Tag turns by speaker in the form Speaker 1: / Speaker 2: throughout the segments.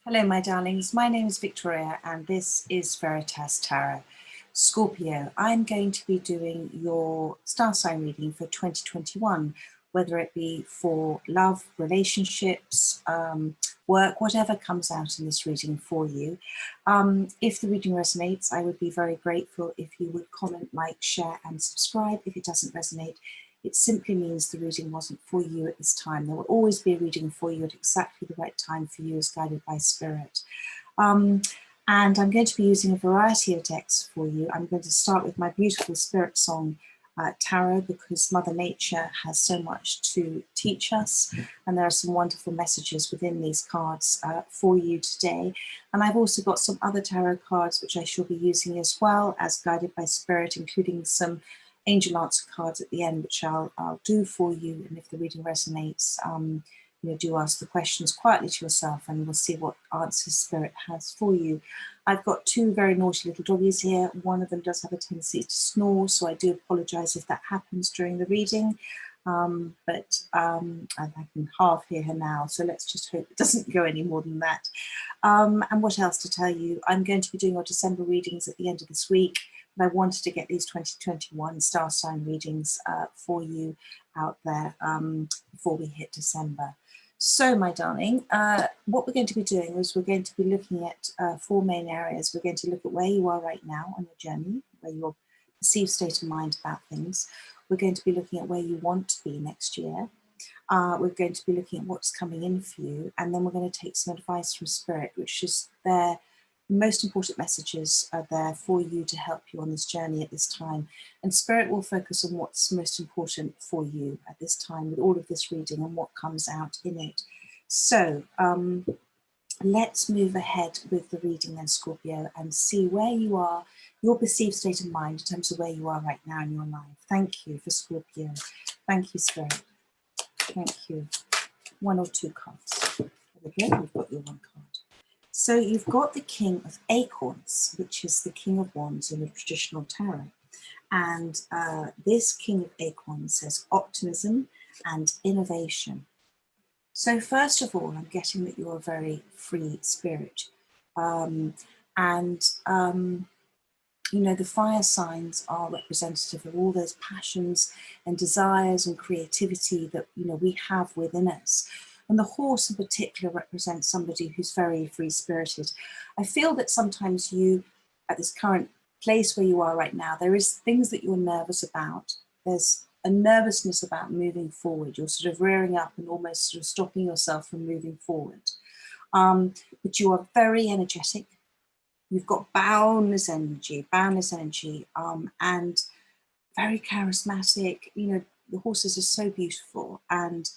Speaker 1: Hello, my darlings. My name is Victoria, and this is Veritas Tarot. Scorpio, I'm going to be doing your star sign reading for 2021, whether it be for love, relationships, work, whatever comes out in this reading for you. If the reading resonates, I would be very grateful if you would comment, like, share, and subscribe. If it doesn't resonate, it simply means the reading wasn't for you at this time. There will always be a reading for you at exactly the right time for you as guided by spirit. And I'm going to be using a variety of decks for you. I'm going to start with my beautiful Spirit Song tarot, because Mother Nature has so much to teach us, and there are some wonderful messages within these cards for you today. And I've also got some other tarot cards which I shall be using as well as guided by spirit, including some angel answer cards at the end, which I'll do for you. And if the reading resonates, do ask the questions quietly to yourself, and we'll see what answers spirit has for you. I've got two very naughty little doggies here. One of them does have a tendency to snore, so I do apologise if that happens during the reading. But I can half hear her now, so let's just hope it doesn't go any more than that. And what else to tell you? I'm going to be doing our December readings at the end of this week, but I wanted to get these 2021 star sign readings for you out there before we hit December. So, my darling, what we're going to be doing is we're going to be looking at four main areas. We're going to look at where you are right now on your journey, where your perceived state of mind about things. We're going to be looking at where you want to be next year. We're going to be looking at what's coming in for you, and then we're going to take some advice from Spirit, which is their most important messages are there for you to help you on this journey at this time. And Spirit will focus on what's most important for you at this time with all of this reading and what comes out in it. So let's move ahead with the reading then, Scorpio, and see where you are, your perceived state of mind in terms of where you are right now in your life. Thank you for Scorpio. Thank you, Spirit. Thank you. One or two cards. There we go. We've got your one card. So you've got the King of Acorns, which is the King of Wands in the traditional tarot. And this King of Acorns says optimism and innovation. So first of all, I'm getting that you're a very free spirit. The fire signs are representative of all those passions and desires and creativity that, we have within us. And the horse in particular represents somebody who's very free-spirited. I feel that sometimes you, at this current place where you are right now, there is things that you're nervous about. There's a nervousness about moving forward. You're sort of rearing up and almost sort of stopping yourself from moving forward. But you are very energetic. You've got boundless energy, and very charismatic. The horses are so beautiful, and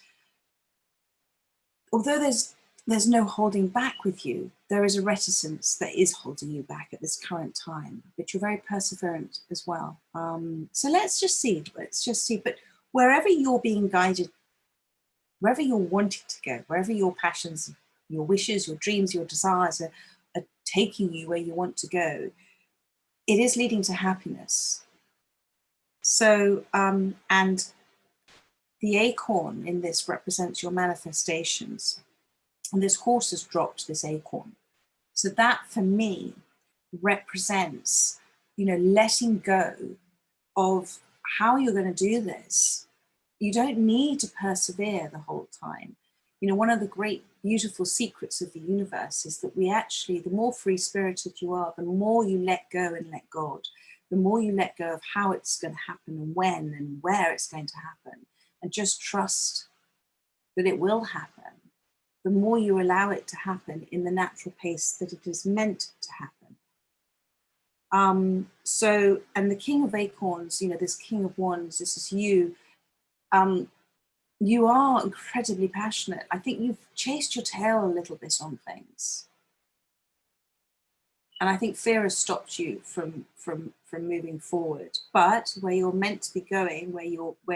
Speaker 1: although there's no holding back with you, there is a reticence that is holding you back at this current time, but you're very perseverant as well. So let's just see. But wherever you're being guided, wherever you're wanting to go, wherever your passions, your wishes, your dreams, your desires are taking you where you want to go, it is leading to happiness. So, and the acorn in this represents your manifestations. And this horse has dropped this acorn. So that, for me, represents, letting go of how you're going to do this. You don't need to persevere the whole time. One of the great, beautiful secrets of the universe is that we actually, the more free-spirited you are, the more you let go and let God, the more you let go of how it's going to happen and when and where it's going to happen, and just trust that it will happen, the more you allow it to happen in the natural pace that it is meant to happen. And the King of Acorns, this King of Wands, this is you. You are incredibly passionate. I think you've chased your tail a little bit on things. And I think fear has stopped you from moving forward. But where you're meant to be going, where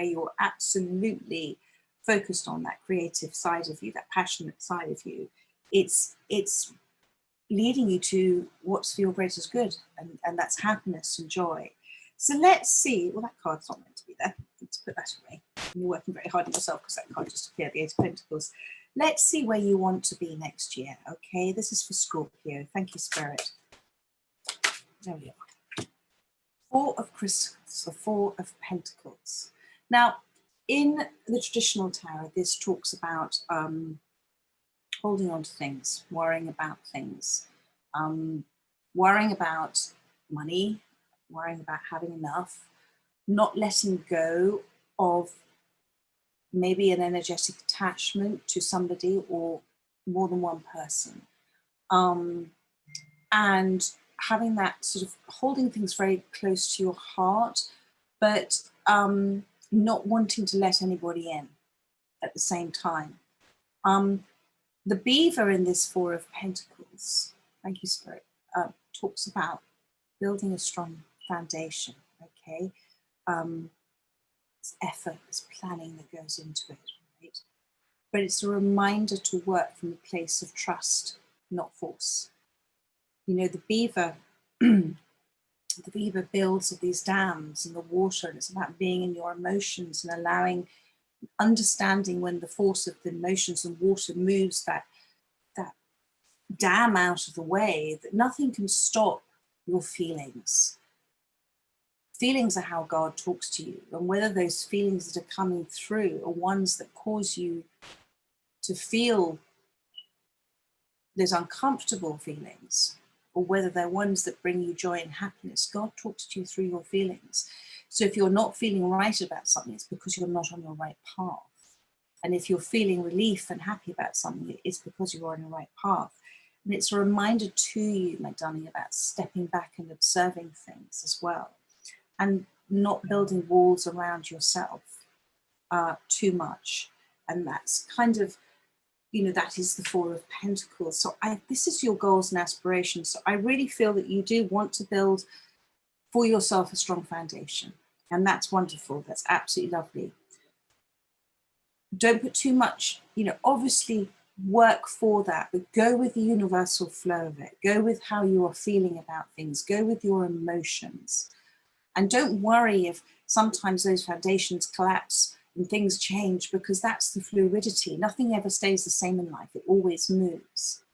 Speaker 1: you're absolutely focused on that creative side of you, that passionate side of you, it's leading you to what's for your greatest good, and that's happiness and joy. So let's see. Well, that card's not meant to be there. Let's put that away. And you're working very hard on yourself because that card just appeared, the Eight of Pentacles. Let's see where you want to be next year, okay? This is for Scorpio. Thank you, Spirit. There we are. Four of Crystals, the Four of Pentacles. Now, in the traditional tarot, this talks about holding on to things, worrying about things, worrying about money, worrying about having enough, not letting go of maybe an energetic attachment to somebody or more than one person. And having that sort of holding things very close to your heart, but not wanting to let anybody in at the same time. The beaver in this Four of Pentacles, thank you, Spirit, talks about building a strong foundation, okay? It's effort, it's planning that goes into it, right? But it's a reminder to work from a place of trust, not force. You know, the beaver, the beaver builds these dams in the water, and it's about being in your emotions and allowing, understanding when the force of the emotions and water moves that dam out of the way, that nothing can stop your feelings. Feelings are how God talks to you, and whether those feelings that are coming through are ones that cause you to feel those uncomfortable feelings, or whether they're ones that bring you joy and happiness, God talks to you through your feelings. So if you're not feeling right about something, it's because you're not on your right path. And if you're feeling relief and happy about something, it's because you're on the right path. And it's a reminder to you, my darling, about stepping back and observing things as well. And not building walls around yourself too much. And that's kind of, you know, that is the Four of Pentacles. So this is your goals and aspirations. So I really feel that you do want to build for yourself a strong foundation. And that's wonderful. That's absolutely lovely. Don't put too much, you know, obviously work for that, but go with the universal flow of it. Go with how you are feeling about things. Go with your emotions. And don't worry if sometimes those foundations collapse and things change, because that's the fluidity. Nothing ever stays the same in life. It always moves.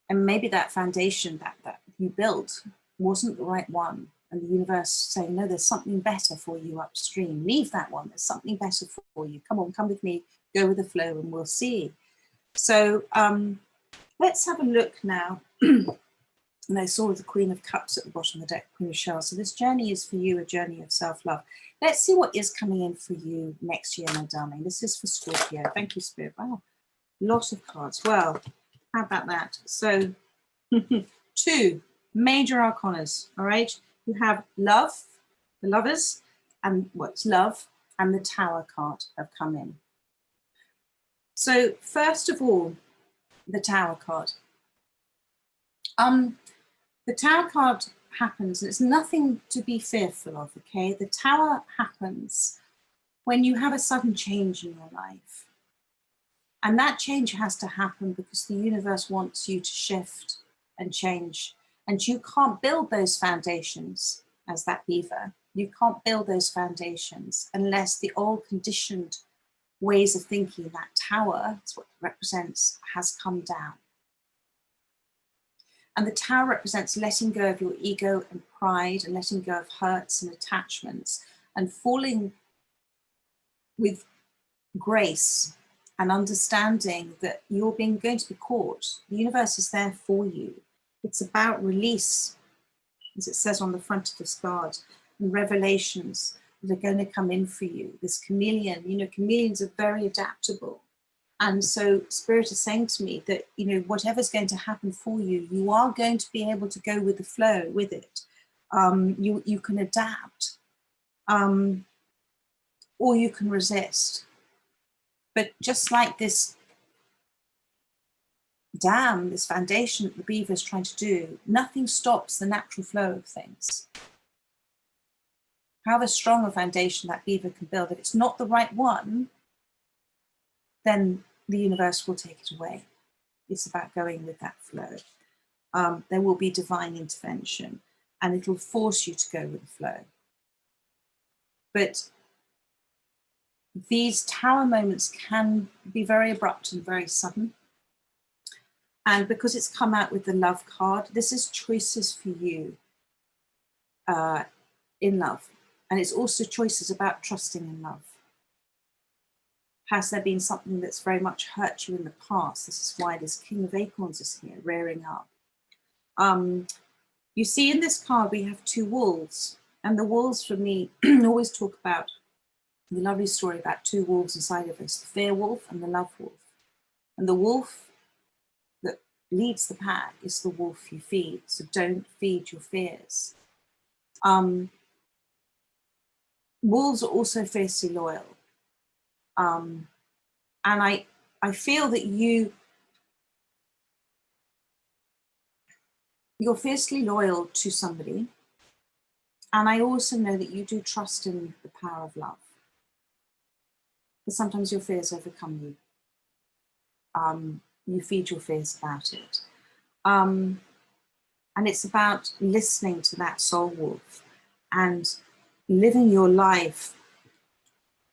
Speaker 1: And maybe that foundation that you built wasn't the right one. And the universe saying, no, there's something better for you upstream. Leave that one. There's something better for you. Come on, come with me. Go with the flow and we'll see. So let's have a look now. And I saw the Queen of Cups at the bottom of the deck, Queen of Shells. So this journey is for you, a journey of self-love. Let's see what is coming in for you next year, my darling. This is for Scorpio. Thank you, Spirit. Wow, lot of cards. Well, how about that? So 2 major arcanas, all right? You have love, the lovers, and what's love, and the Tower card have come in. So first of all, the Tower card. The Tower card happens, and it's nothing to be fearful of, okay? The Tower happens when you have a sudden change in your life. And that change has to happen because the universe wants you to shift and change. And you can't build those foundations as that beaver. You can't build those foundations unless the old conditioned ways of thinking, that tower, that's what it represents, has come down. And the Tower represents letting go of your ego and pride, and letting go of hurts and attachments, and falling with grace and understanding that you're going to be caught. The universe is there for you. It's about release, as it says on the front of this card, and revelations that are going to come in for you. This chameleon, you know, chameleons are very adaptable. And so Spirit is saying to me that, you know, whatever's going to happen for you, you are going to be able to go with the flow with it. You can adapt, or you can resist. But just like this dam, this foundation that the beaver is trying to do, nothing stops the natural flow of things. However strong a foundation that beaver can build, if it's not the right one, then the universe will take it away. It's about going with that flow. There will be divine intervention, and it'll force you to go with the flow. But These tower moments can be very abrupt and very sudden. And because it's come out with the love card, this is choices for you in love. And it's also choices about trusting in love. Has there been something that's very much hurt you in the past? This is why this King of Acorns is here, rearing up. You see in this card, we have two wolves. And the wolves, for me, always talk about the lovely story about two wolves inside of us, the fear wolf and the love wolf. And the wolf that leads the pack is the wolf you feed. So don't feed your fears. Wolves are also fiercely loyal. And I feel that you're fiercely loyal to somebody. And I also know that you do trust in the power of love. But sometimes your fears overcome you. You feed your fears about it. And it's about listening to that soul wolf and living your life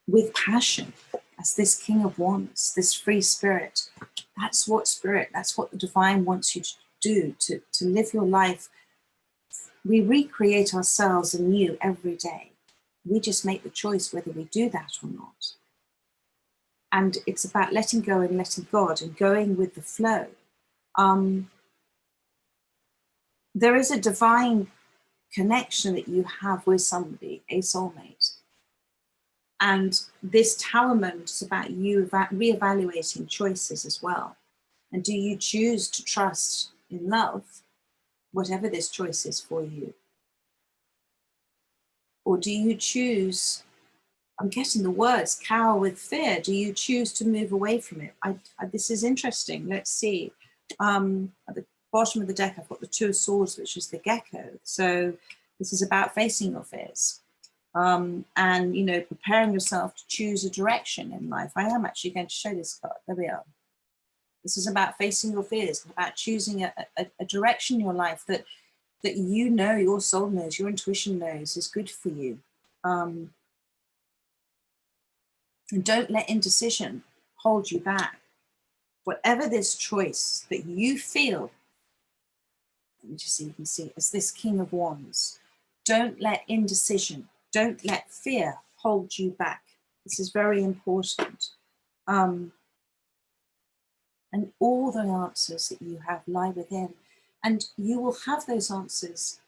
Speaker 1: with passion as this King of Wands, this free spirit. That's what the divine wants you to do, to live your life. We recreate ourselves anew every day. We just make the choice whether we do that or not. And it's about letting go and letting God and going with the flow. There is a divine connection that you have with somebody, a soulmate. And this tower moment is about you reevaluating choices as well. And do you choose to trust in love, whatever this choice is for you? Or do you choose, I'm getting the words, cower with fear. Do you choose to move away from it? This is interesting. Let's see. At the bottom of the deck, I've got the Two of Swords, which is the gecko. So this is about facing your fears. And, you know, preparing yourself to choose a direction in life. I am actually going to show this card. There we are. This is about facing your fears, about choosing a direction in your life that you know, your soul knows, your intuition knows is good for you. And don't let indecision hold you back. Whatever this choice that you feel, let me just see, you can see, as this King of Wands, don't let indecision, don't let fear hold you back. This is very important. And all the answers that you have lie within. And you will have those answers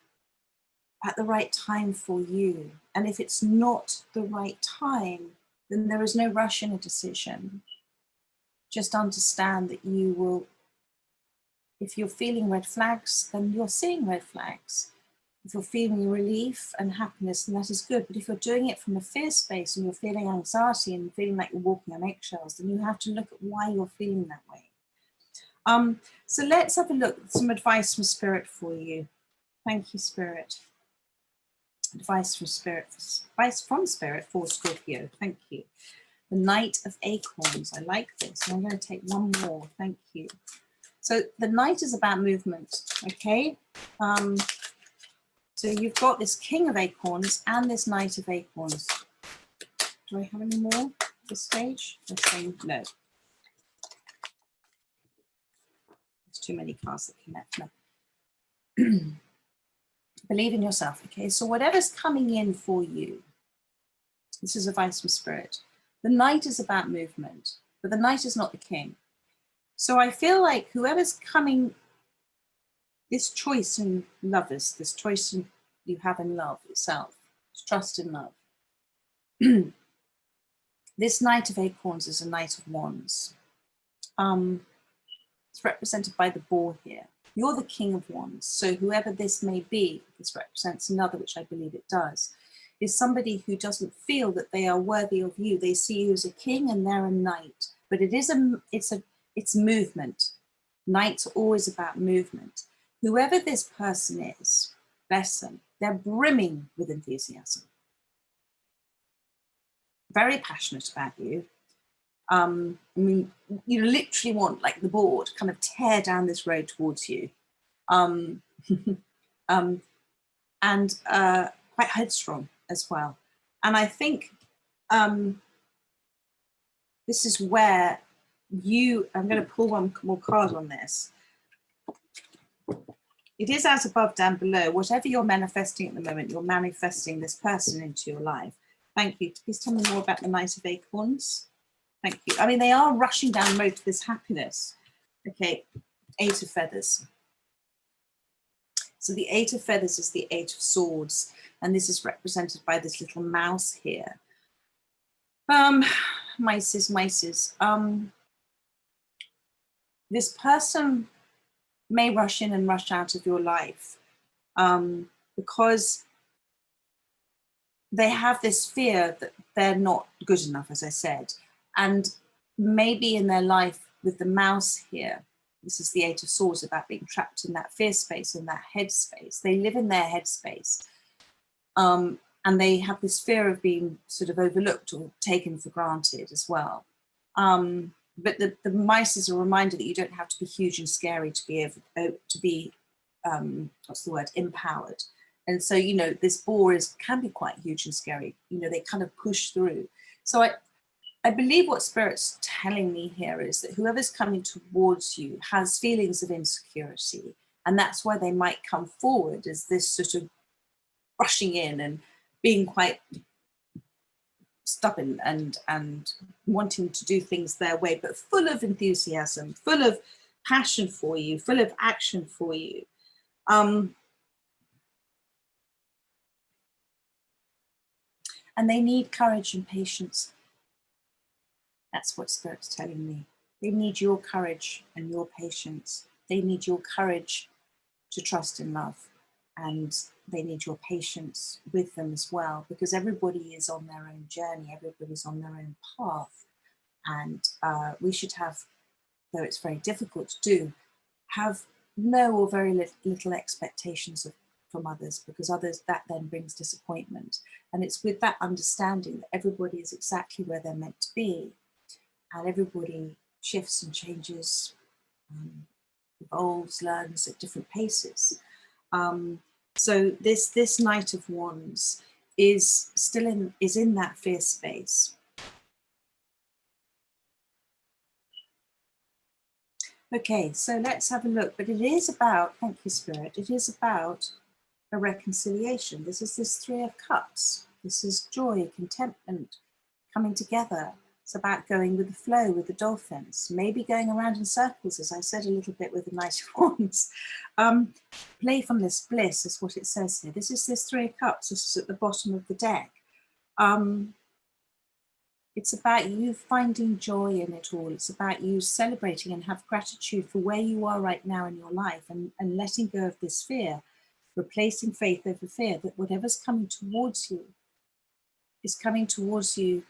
Speaker 1: at the right time for you. And if it's not the right time, then there is no rush in a decision. Just understand that you will, if you're feeling red flags, then you're seeing red flags. If you're feeling relief and happiness, then that is good. But if you're doing it from a fear space and you're feeling anxiety and feeling like you're walking on eggshells, then you have to look at why you're feeling that way. So let's have a look at some advice from Spirit for you. Thank you, Spirit. Advice from Spirit for Scorpio. Thank you. The Knight of Acorns. I like this. And I'm going to take one more. Thank you. So the Knight is about movement. Okay. So you've got this King of Acorns and this Knight of Acorns. Do I have any more at this stage? No. There's too many cards that connect. No. Believe in yourself. Okay. So whatever's coming in for you, this is advice from Spirit. The Knight is about movement, but the Knight is not the King. So I feel like whoever's coming, this choice in lovers, this choice you have in love itself, trust in love. This Knight of Acorns is a Knight of Wands. It's represented by the boar here. You're the King of Wands. So whoever this may be, this represents another, which I believe it does, is somebody who doesn't feel that they are worthy of you. They see you as a king and they're a knight. But it's movement. Knights are always about movement. Whoever this person is, bless them, they're brimming with enthusiasm. Very passionate about you. I mean, you literally want, like the boar, to kind of tear down this road towards you. And quite headstrong as well. And I think this is where I'm going to pull one more card on this. It is as above, down below. Whatever you're manifesting at the moment, you're manifesting this person into your life. Thank you. Please tell me more about the Knight of Acorns. Thank you. I mean, they are rushing down the road to this happiness. Okay, Eight of Feathers. So the Eight of Feathers is the Eight of Swords, and this is represented by this little mouse here. Mices. This person may rush in and rush out of your life because they have this fear that they're not good enough, as I said. And maybe in their life with the mouse here, this is the Eight of Swords, about being trapped in that fear space, in that head space. They live in their head space. And they have this fear of being sort of overlooked or taken for granted as well. But the mice is a reminder that you don't have to be huge and scary to be able to be, empowered. And so, you know, this boar can be quite huge and scary. You know, they kind of push through. So I believe what Spirit's telling me here is that whoever's coming towards you has feelings of insecurity. And that's why they might come forward as this sort of rushing in and being quite stubborn and wanting to do things their way, but full of enthusiasm, full of passion for you, full of action for you. And they need courage and patience. That's what Spirit's telling me. They need your courage and your patience. They need your courage to trust in love. And they need your patience with them as well, because everybody is on their own journey. Everybody's on their own path. And we should have, though it's very difficult to do, have no or very little expectations from others, because that then brings disappointment. And it's with that understanding that everybody is exactly where they're meant to be. And everybody shifts and changes, evolves, learns at different paces. So this Knight of Wands is in that fear space. Okay, so let's have a look. But it is about, thank you, Spirit, it is about a reconciliation. This is this Three of Cups. This is joy, contentment, coming together. It's about going with the flow, with the dolphins, maybe going around in circles, as I said a little bit with the Knight of Wands. Playfulness, bliss is what it says here. This is this Three of Cups. This is at the bottom of the deck. It's about you finding joy in it all. It's about you celebrating and have gratitude for where you are right now in your life, and letting go of this fear, replacing faith over fear, that whatever's coming towards you is coming towards you.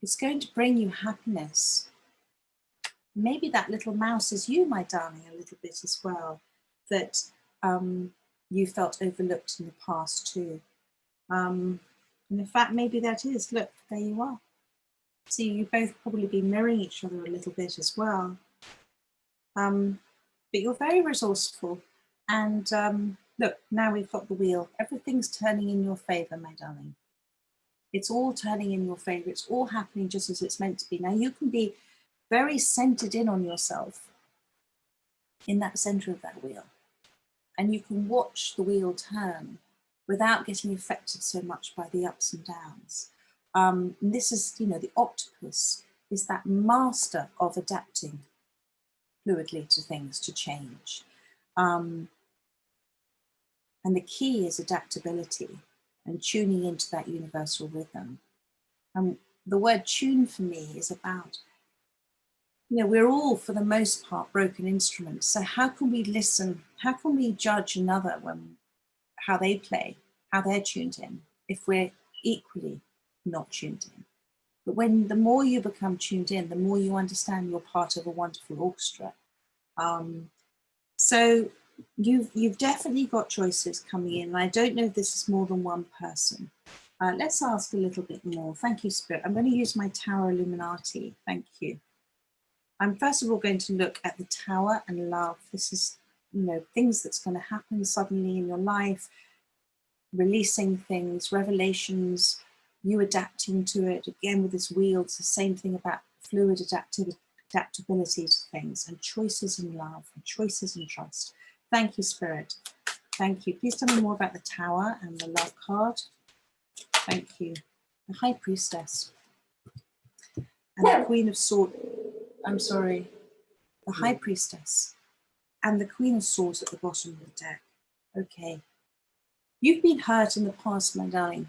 Speaker 1: It's going to bring you happiness. Maybe that little mouse is you, my darling, a little bit as well, that you felt overlooked in the past too. And in fact, maybe that is, look, there you are. See, you both probably be mirroring each other a little bit as well. But you're very resourceful. And look, now we've got the wheel. Everything's turning in your favor, my darling. It's all turning in your favor. It's all happening just as it's meant to be. Now you can be very centered in on yourself in that center of that wheel. And you can watch the wheel turn without getting affected so much by the ups and downs. And this is, you know, the octopus is that master of adapting fluidly to things, to change. And the key is adaptability and tuning into that universal rhythm. And the word tune for me is about, you know, we're all, for the most part, broken instruments. So how can we listen? How can we judge another how they play, how they're tuned in, if we're equally not tuned in? But the more you become tuned in, the more you understand you're part of a wonderful orchestra. So you've definitely got choices coming in. And I don't know if this is more than one person. Let's ask a little bit more. Thank you, Spirit. I'm going to use my Tower Illuminati. Thank you. I'm first of all going to look at the Tower and love. This is, you know, things that's going to happen suddenly in your life, releasing things, revelations, you adapting to it. Again, with this wheel, it's the same thing about fluid adaptability to things, and choices in love, and choices in trust. Thank you, Spirit. Thank you. Please tell me more about the Tower and the Love card. Thank you. The High Priestess and the Queen of Swords. I'm sorry. The High Priestess and the Queen of Swords at the bottom of the deck. Okay. You've been hurt in the past, my darling.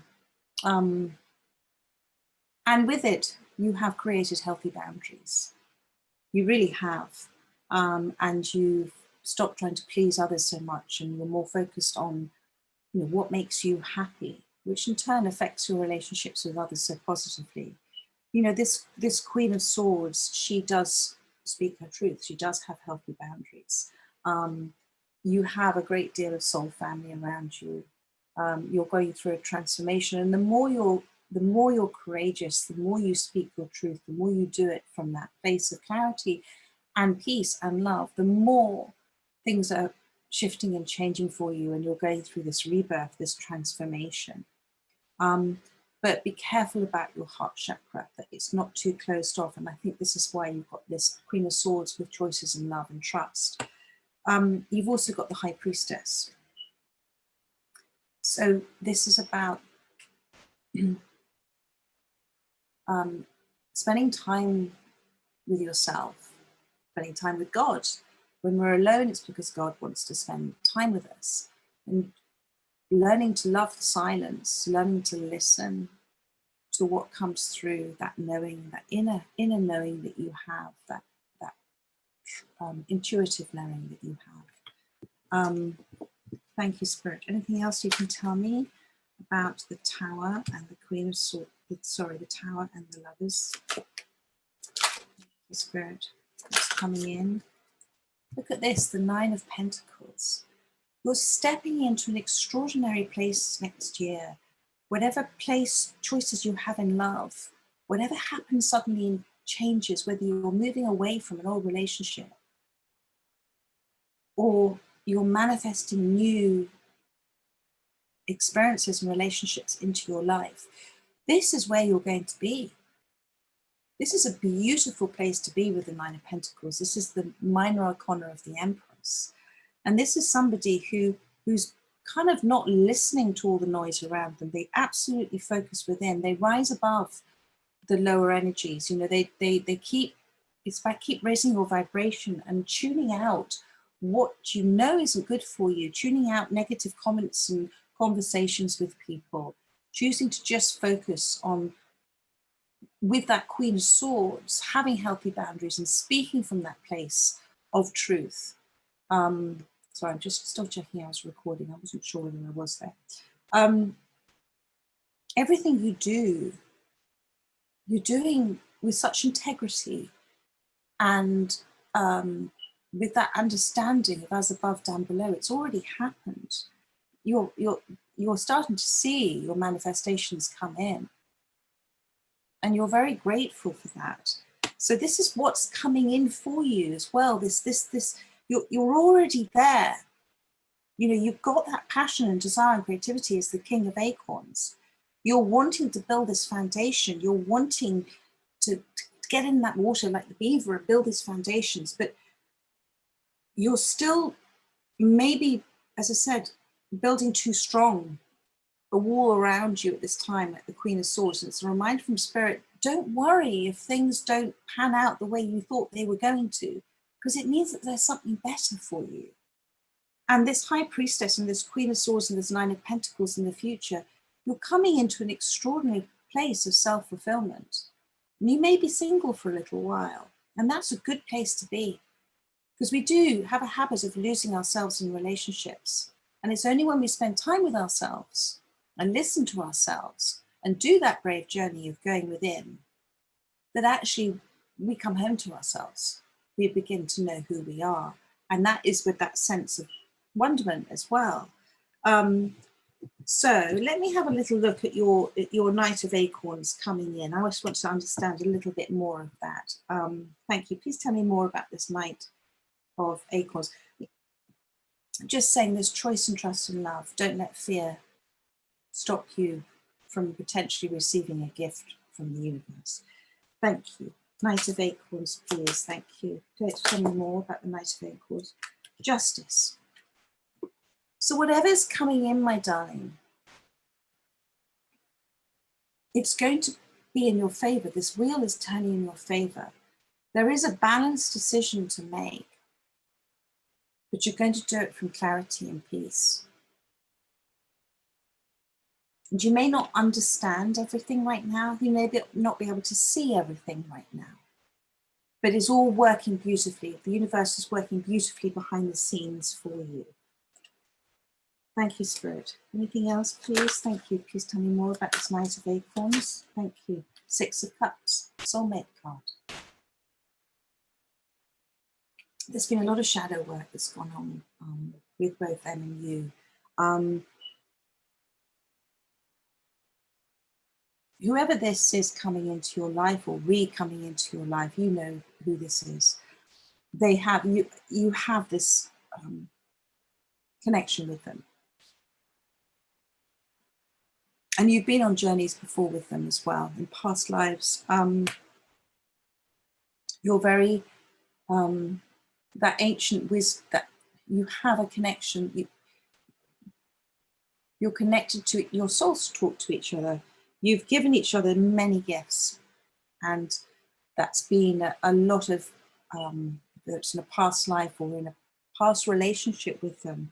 Speaker 1: And with it, you have created healthy boundaries. You really have. And you've stopped trying to please others so much, and you're more focused on, you know, what makes you happy, which in turn affects your relationships with others so positively. You know, this Queen of Swords, she does speak her truth. She does have healthy boundaries. You have a great deal of soul family around you. You're going through a transformation, and the more you're courageous, the more you speak your truth, the more you do it from that place of clarity and peace and love, the more things are shifting and changing for you, and you're going through this rebirth, this transformation. But be careful about your heart chakra, that it's not too closed off. And I think this is why you've got this Queen of Swords with choices in love and trust. You've also got the High Priestess. So this is about spending time with yourself, spending time with God. When we're alone, it's because God wants to spend time with us. And learning to love the silence, learning to listen to what comes through, that knowing, that inner knowing that you have, that intuitive knowing that you have. Thank you, Spirit. Anything else you can tell me about the Tower and the Queen of Swords? Sorry, the Tower and the Lovers. Thank you, Spirit. It's coming in. Look at this, the Nine of Pentacles. You're stepping into an extraordinary place next year. Whatever place, choices you have in love, whatever happens suddenly changes, whether you're moving away from an old relationship or you're manifesting new experiences and relationships into your life. This is where you're going to be. This is a beautiful place to be with the Nine of Pentacles. This is the minor arcana of the Empress. And this is somebody who's kind of not listening to all the noise around them. They absolutely focus within. They rise above the lower energies. You know, they keep, it's about keep raising your vibration and tuning out what you know isn't good for you, tuning out negative comments and conversations with people, choosing to just focus on, with that Queen of Swords, having healthy boundaries and speaking from that place of truth. Sorry, I'm just still checking I was recording. I wasn't sure whether I was there. Everything you do, you're doing with such integrity and with that understanding of as above, down below. It's already happened. You're starting to see your manifestations come in, and you're very grateful for that. So this is what's coming in for you as well. You're already there. You know, you've got that passion and desire and creativity as the King of Acorns. You're wanting to build this foundation. You're wanting to get in that water like the beaver and build these foundations, but you're still maybe, as I said, building too strong a wall around you at this time, like the Queen of Swords. And it's a reminder from Spirit, don't worry if things don't pan out the way you thought they were going to, because it means that there's something better for you. And this High Priestess and this Queen of Swords and this Nine of Pentacles in the future, you're coming into an extraordinary place of self-fulfillment. And you may be single for a little while, and that's a good place to be, because we do have a habit of losing ourselves in relationships. And it's only when we spend time with ourselves and listen to ourselves and do that brave journey of going within that actually we come home to ourselves. We begin to know who we are. And that is with that sense of wonderment as well. So let me have a little look at your Knight of Acorns coming in. I just want to understand a little bit more of that. Thank you. Please tell me more about this Knight of Acorns. Just saying there's choice and trust and love. Don't let fear stop you from potentially receiving a gift from the universe. Thank you. Knight of Acorns, please. Thank you. Don't tell me more about the Knight of Acorns. Justice. So whatever's coming in, my darling, it's going to be in your favor. This wheel is turning in your favor. There is a balanced decision to make, but you're going to do it from clarity and peace. And you may not understand everything right now. You may not be able to see everything right now, but it's all working beautifully. The universe is working beautifully behind the scenes for you. Thank you, Spirit. Anything else, please? Thank you. Please tell me more about this Knight of Acorns. Thank you. Six of Cups, Soulmate card. There's been a lot of shadow work that's gone on with both them and you. Whoever this is coming into your life or coming into your life, you know who this is. They have you have this connection with them. And you've been on journeys before with them as well in past lives. You're very that ancient wisdom, that you have a connection. You're connected to it. Your souls talk to each other. You've given each other many gifts, and that's been a lot of whether it's in a past life or in a past relationship with them.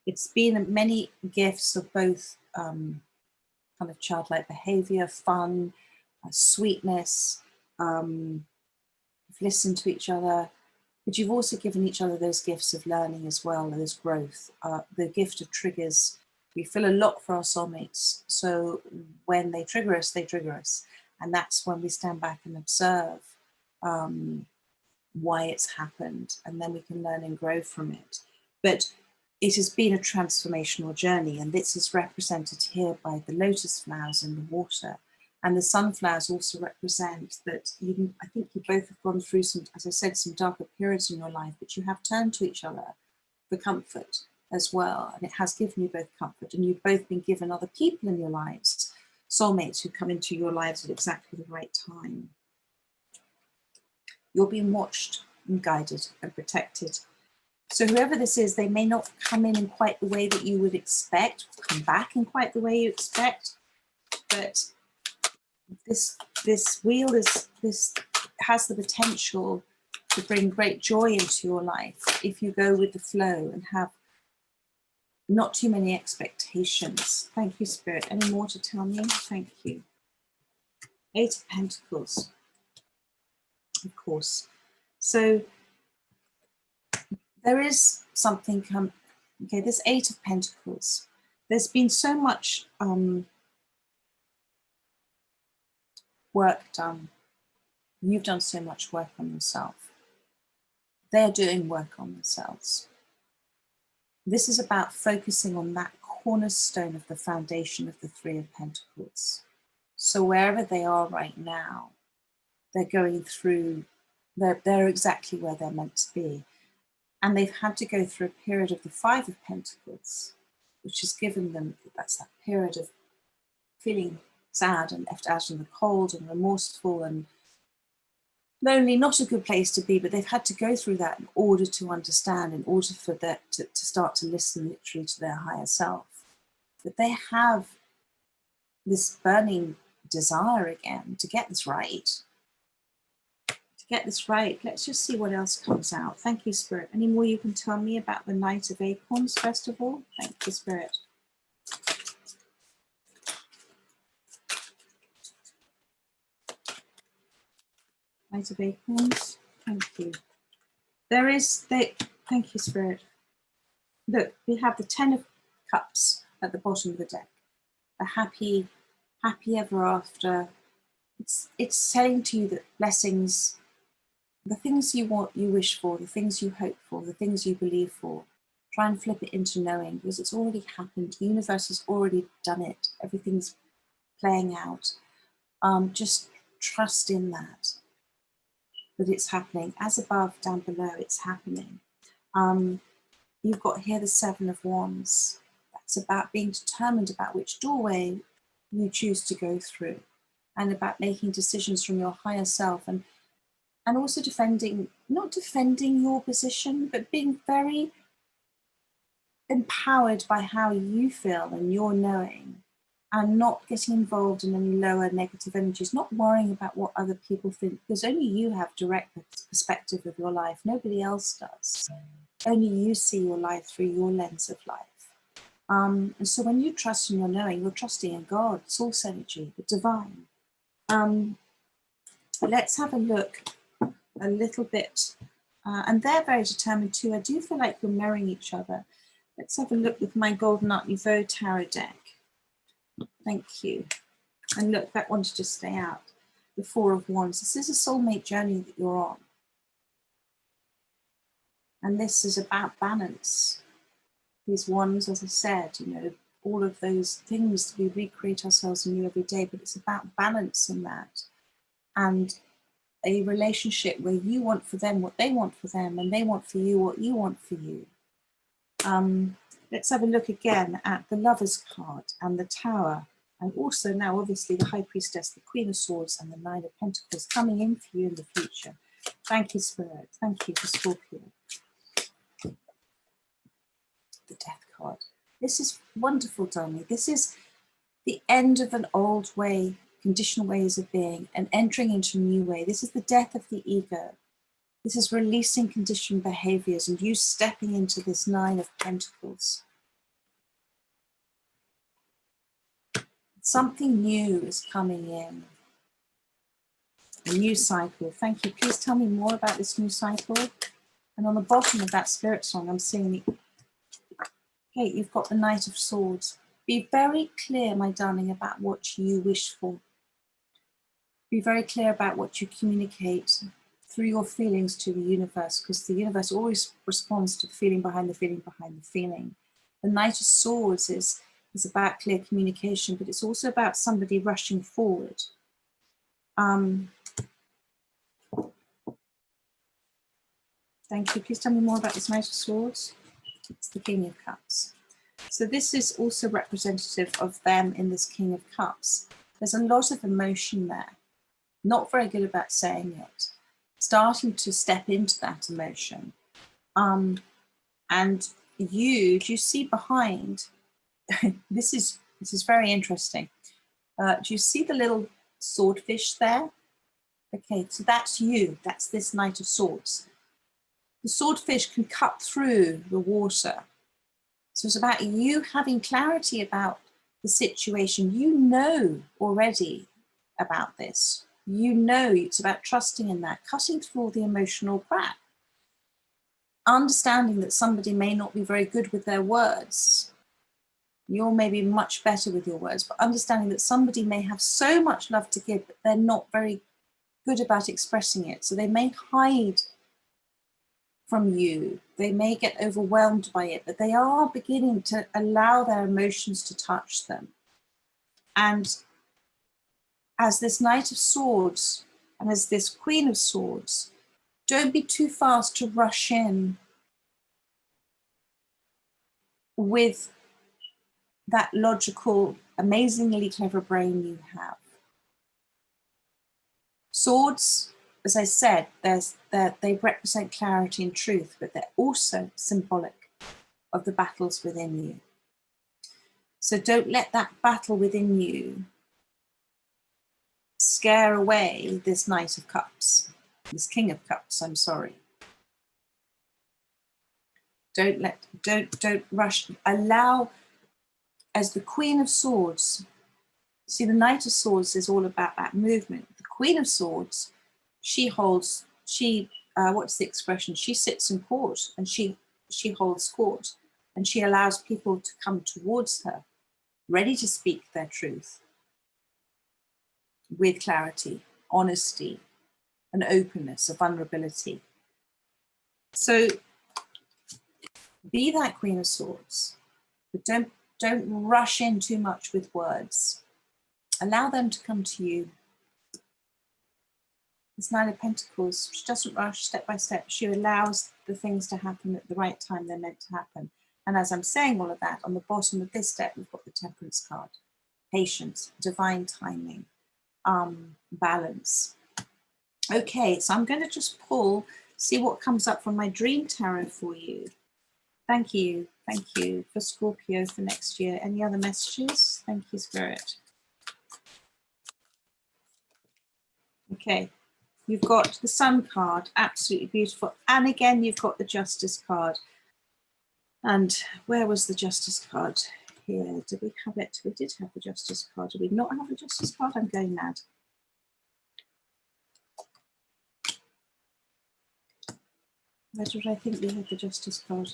Speaker 1: It's been many gifts of both kind of childlike behavior, fun, sweetness. You've listened to each other, but you've also given each other those gifts of learning as well, those growth, the gift of triggers. We feel a lot for our soulmates. So when they trigger us, they trigger us. And that's when we stand back and observe why it's happened. And then we can learn and grow from it. But it has been a transformational journey. And this is represented here by the lotus flowers in the water. And the sunflowers also represent that I think you both have gone through some, as I said, some darker periods in your life, but you have turned to each other for comfort as well. And it has given you both comfort, and you've both been given other people in your lives, soulmates who come into your lives at exactly the right time. You're being watched and guided and protected. So whoever this is, they may not come in quite the way that you would expect, come back in quite the way you expect, but this wheel has the potential to bring great joy into your life if you go with the flow and have not too many expectations. Thank you, Spirit. Any more to tell me? Thank you. Eight of Pentacles, of course. So there is something okay, this Eight of Pentacles. There's been so much work done. You've done so much work on yourself. They're doing work on themselves. This is about focusing on that cornerstone of the foundation of the Three of Pentacles. So wherever they are right now, they're going through, they're exactly where they're meant to be. And they've had to go through a period of the Five of Pentacles, which has given them, that's that period of feeling sad and left out in the cold and remorseful and lonely, not a good place to be, but they've had to go through that in order to understand, in order for that to start to listen literally to their higher self. But they have this burning desire again to get this right. To get this right. Let's just see what else comes out. Thank you, Spirit. Any more you can tell me about the Knight of Acorns, first of all? Thank you, Spirit. Knight of Acorns. Thank you. Thank you, Spirit. Look, we have the Ten of Cups at the bottom of the deck. A happy ever after. It's saying to you that blessings, the things you want, you wish for, the things you hope for, the things you believe for, try and flip it into knowing, because it's already happened. The universe has already done it. Everything's playing out. Just trust in that it's happening. As above, down below, it's happening. You've got here the Seven of Wands. That's about being determined about which doorway you choose to go through, and about making decisions from your higher self, and also defending, not defending your position, but being very empowered by how you feel and your knowing, and not getting involved in any lower negative energies, not worrying about what other people think, because only you have direct perspective of your life. Nobody else does. Only you see your life through your lens of life. And so when you trust in your knowing, you're trusting in God, source energy, the divine. Let's have a look a little bit. And they're very determined too. I do feel like you're mirroring each other. Let's have a look with my Golden Art Nouveau Tarot deck. Thank you. And look, that wanted to stay out. The Four of Wands. This is a soulmate journey that you're on. And this is about balance. These wands, as I said, you know, all of those things, we recreate ourselves anew every day, but it's about balance in that. And a relationship where you want for them what they want for them, and they want for you what you want for you. Let's have a look again at the Lover's card and the Tower, and also now obviously the High Priestess, the Queen of Swords, and the Nine of Pentacles coming in for you in the future. Thank you, Spirit. Thank you for Scorpio. The Death card. This is wonderful, Donny. This is the end of an old way, conditional ways of being, and entering into a new way. This is the death of the ego. This is releasing conditioned behaviors and you stepping into this Nine of Pentacles. Something new is coming in. A new cycle. Thank you. Please tell me more about this new cycle. And on the bottom of that spirit song, I'm seeing the... Okay, you've got the Knight of Swords. Be very clear, my darling, about what you wish for. Be very clear about what you communicate through your feelings to the universe, because the universe always responds to the feeling behind the feeling behind the feeling. The Knight of Swords is about clear communication, but it's also about somebody rushing forward. Thank you. Please tell me more about this Knight of Swords. It's the King of Cups. So this is also representative of them in this King of Cups. There's a lot of emotion there. Not very good about saying it. Starting to step into that emotion. And do you see behind, this is very interesting. Do you see the little swordfish there? Okay, so that's you. That's this Knight of Swords. The swordfish can cut through the water. So it's about you having clarity about the situation. You know already about this. You know it's about trusting in that, cutting through all the emotional crap. Understanding that somebody may not be very good with their words. You're maybe much better with your words, but understanding that somebody may have so much love to give, but they're not very good about expressing it. So they may hide from you. They may get overwhelmed by it, but they are beginning to allow their emotions to touch them. And as this Knight of Swords and as this Queen of Swords, don't be too fast to rush in with that logical, amazingly clever brain you have. Swords, as I said, they represent clarity and truth, but they're also symbolic of the battles within you. So don't let that battle within you scare away this Knight of Cups, this King of Cups, I'm sorry. Don't rush. Allow, as the Queen of Swords, see, the Knight of Swords is all about that movement. The Queen of Swords, what's the expression? She sits in court and she holds court and she allows people to come towards her, ready to speak their truth with clarity, honesty, and openness, a vulnerability. So be that Queen of Swords, but don't rush in too much with words. Allow them to come to you. This Nine of Pentacles, she doesn't rush step by step. She allows the things to happen at the right time they're meant to happen. And as I'm saying all of that, on the bottom of this deck, we've got the Temperance card. patience, divine timing, balance. Okay, so I'm going to just pull, see what comes up from my dream tarot for you. Thank you for Scorpio for next year. Any other messages? Thank you, Spirit. Okay, you've got the Sun card, absolutely beautiful. And again, you've got the Justice card. And where was the Justice card? Here, did we have it? We did have the Justice card. Did we not have the Justice card? I'm going mad. Where did I think we had the Justice card?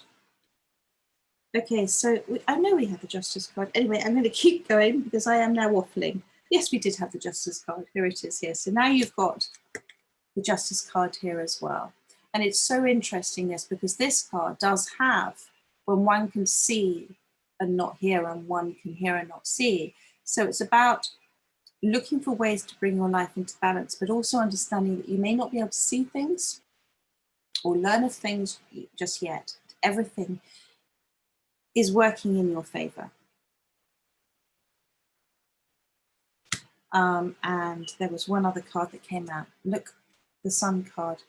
Speaker 1: Okay, so I know we had the Justice card. Anyway, I'm going to keep going because I am now waffling. Yes, we did have the Justice card. Here it is here. So now you've got the Justice card here as well. And it's so interesting, this, because this card does have when one can see and not hear, and one can hear and not see. So it's about looking for ways to bring your life into balance, but also understanding that you may not be able to see things or learn of things just yet. Everything is working in your favor. And there was one other card that came out. Look, the Sun card.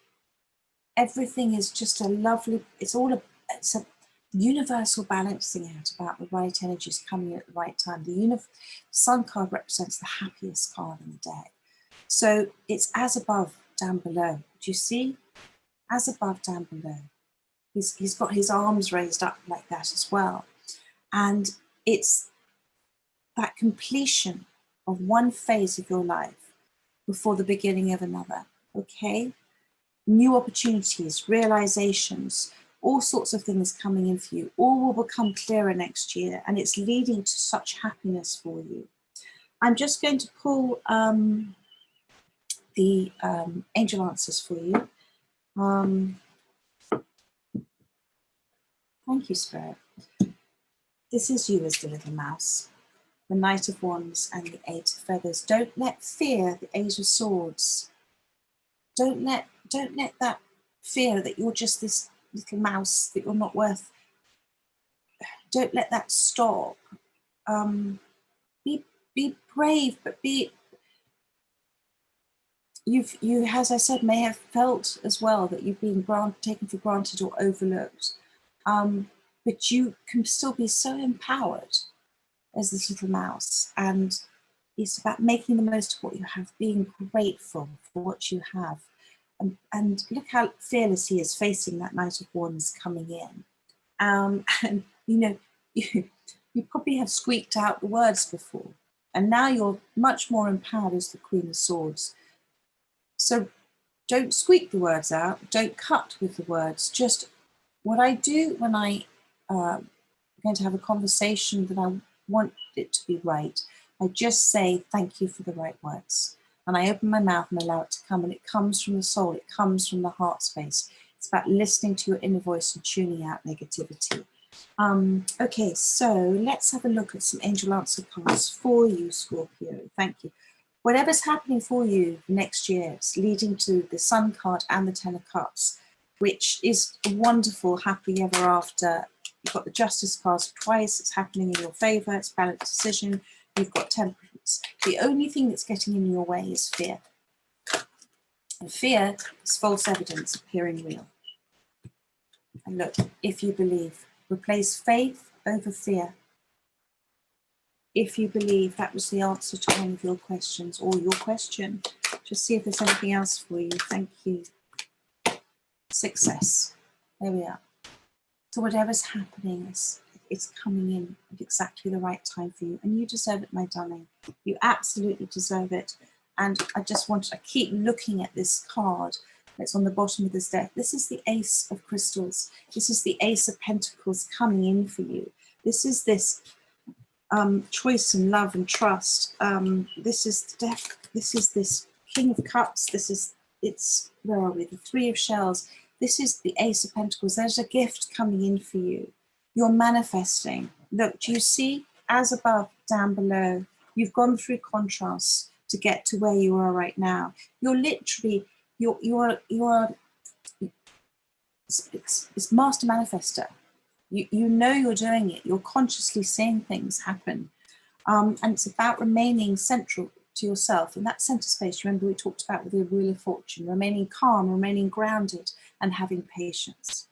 Speaker 1: Everything is just a lovely, it's a universal balancing out about the right energies coming at the right time. The Sun card represents the happiest card in the deck. So it's as above, down below. Do you see? As above, down below. He's got his arms raised up like that as well. And it's that completion of one phase of your life before the beginning of another, okay? New opportunities, realizations, all sorts of things coming in for you. All will become clearer next year, and it's leading to such happiness for you. I'm just going to pull the angel answers for you. Thank you, Spirit. This is you as the little mouse, the Knight of Wands and the Eight of Feathers. Don't let fear, the Eight of Swords. Don't let that fear that you're just this little mouse, that you're not worth. Don't let that stop. Be brave, but you, as I said, may have felt as well that you've been taken for granted or overlooked. But you can still be so empowered as this little mouse. And it's about making the most of what you have, being grateful for what you have. And look how fearless he is facing that Knight of Wands coming in. And, you know, you probably have squeaked out the words before. And now you're much more empowered as the Queen of Swords. So don't squeak the words out. Don't cut with the words. Just what I do when I'm going to have a conversation that I want it to be right, I just say thank you for the right words. And I open my mouth and allow it to come, and it comes from the soul, it comes from the heart space. It's about listening to your inner voice and tuning out negativity. Okay, so let's have a look at some angel answer cards for you, Scorpio. Thank you. Whatever's happening for you next year, it's leading to the Sun card and the Ten of Cups, which is a wonderful, happy ever after. You've got the Justice cards twice, it's happening in your favor, it's balanced decision. You've got Temperance. The only thing that's getting in your way is fear. And fear is false evidence appearing real. And look, if you believe, replace faith over fear. If you believe, that was the answer to one of your questions, or your question. Just see if there's anything else for you. Thank you. Success. There we are. So whatever's happening, it's coming in at exactly the right time for you. And you deserve it, my darling. You absolutely deserve it. And I keep looking at this card that's on the bottom of this deck. This is the Ace of Crystals. This is the Ace of Pentacles coming in for you. This is this choice and love and trust. This is death. This is this King of Cups. Where are we? The Three of Shells. This is the Ace of Pentacles. There's a gift coming in for you. You're manifesting. Look, do you see? As above, down below. You've gone through contrasts to get to where you are right now. You're literally, it's master manifester. You know you're doing it. You're consciously seeing things happen. And it's about remaining central to yourself. And that center space, remember we talked about with the Wheel of Fortune, remaining calm, remaining grounded, and having patience.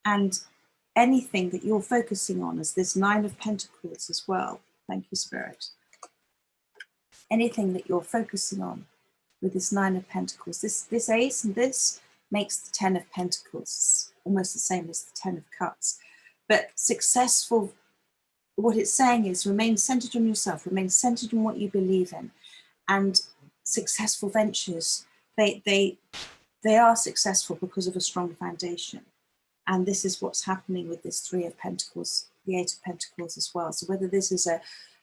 Speaker 1: And anything that you're focusing on is this Nine of Pentacles as well. Thank you, Spirit. Anything that you're focusing on with this Nine of Pentacles, this Ace and this makes the Ten of Pentacles, almost the same as the Ten of Cups. But successful, what it's saying is remain centered on yourself, remain centered on what you believe in. And successful ventures, they are successful because of a strong foundation. And this is what's happening with this Three of Pentacles, the Eight of Pentacles as well. So whether this is a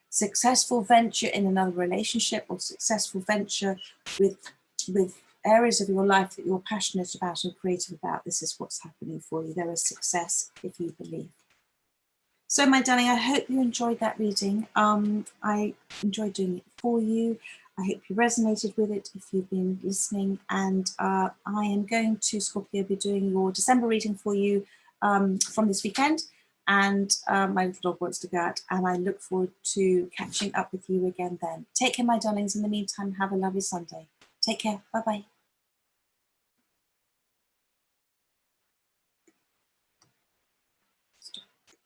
Speaker 1: successful venture in another relationship or successful venture with areas of your life that you're passionate about and creative about, this is what's happening for you. There is success if you believe. So my darling, I hope you enjoyed that reading. I enjoyed doing it for you. I hope you resonated with it if you've been listening. And I am going to, Scorpio, be doing your December reading for you from this weekend. And my little dog wants to go out. And I look forward to catching up with you again then. Take care, my darlings. In the meantime, have a lovely Sunday. Take care. Bye-bye.